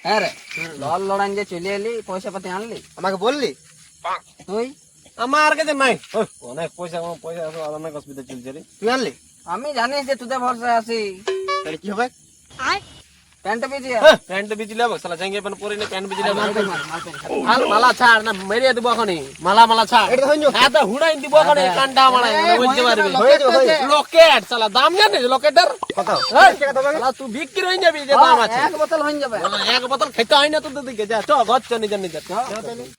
হ্যাঁ রে, লল লড়ান যে চলে এলি, পয়সা পাতি আনলি? আমাকে বললি? তুই? আমার কাছে নাই। অনেক পয়সা আছে, অনেক অসুবিধা চলছে রে। তুই আনলি? আমি জানিস যে তোদের ভরসা আছি। তাহলে কি হবে? প্যান্ট ভিজিয়ে প্যান্ট বিজিলে হবে, শালা জাঙ্গিয়া প্যান্ট পরে নে, প্যান্ট বিজিলে হবে। মাল মালা ছাড় না, মেরে দেবো এখনই। মালা ছাড়। হ্যাঁ তো হুড়াই দিব এখনই, কান্ডা মারাই মানে বুঝতে পারবি। লকেট শালা দাম জানিস লকেটের কত? শালা তুই বিক্রি হয়ে যাবি, যে দাম আছে। এক বোতল হয়ে যাবে। এক বোতল খেতে হয় না তোদের দিকে। যা চ ঘর চ নিজের নিজের।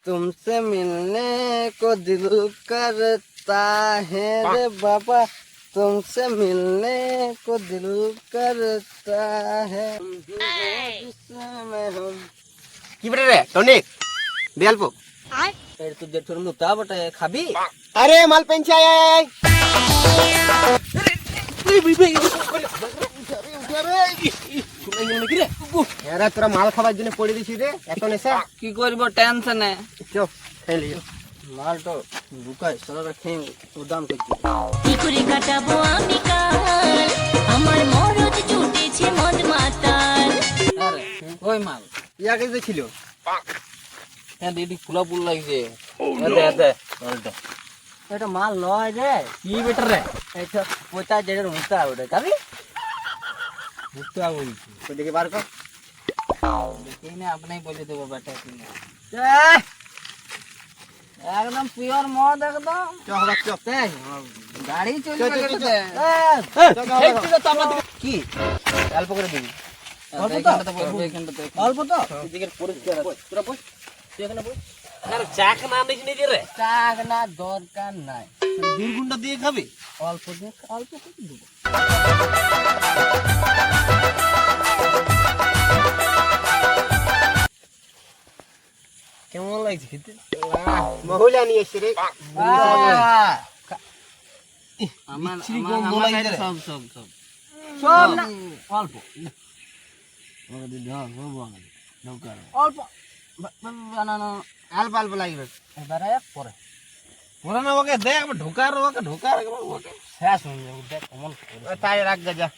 तुमसे मिलने को दिल करता है रे बाबा, तुमसे मिलने को दिल करता है जिसमें हम। কি বলে রে টনিক দেলপো? এর তুই জেঠুর মুতা বটে, খাবি? আরে মাল পেনছে আয় আয় আয়। এরা তোরা মাল খাবার জন্য পড়ে দিছিস রে, এত নেশা। কি করব টেনশনে? চো খেলি মাল তো বুকাই সরা খেয়ে উদাম করছি। কি করে কাটাবো আমি কাল, আমার মরদ জুটেছে মদ মাতাল। আরে ওই মাল ইয়াকে যে ছিল হ্যাঁ দিদি ফুলা ফুল লাগছে। এটা মাল নয় রে, কি বেটার রে? এটা পোতা যেটা মুতা ওটা খাবি? মুক্তা বলছি ওদিকে বার কর। দেখি না আপনি বলে দেবো বেটা কিনা। একদম পিওর মদ একদম। চো হবাক চো। গাড়ি চল, চলবে চল, কেটে। এই তুই তো আমাদের কি অল্প করে দিবি। অল্প তো এখানটাতে অল্প তো এদিকে পরিষ্কার আছে তোরা বস, তুই এখানে বস। আরে চাক না নিস নিজে রে, চাক না দরকার নাই, দুর্গুন্ডা দিয়ে খাবি। অল্প দেখ অল্প করে দেবো। কেমন লাগছে খেতে? মহুলা নিয়ে এসে রে। আমার বিচ্ছিরি গন্ধ আমার লাগছে রে। সব সব সব সব না অল্প অল্প বানানো অল্প অল্প লাগবে। এবারে পরে ওরা না ওকে দেখ ঢোকার একবার ওকে শেষ হয়ে যাবে দেখ কেমন তাই রাখ যা।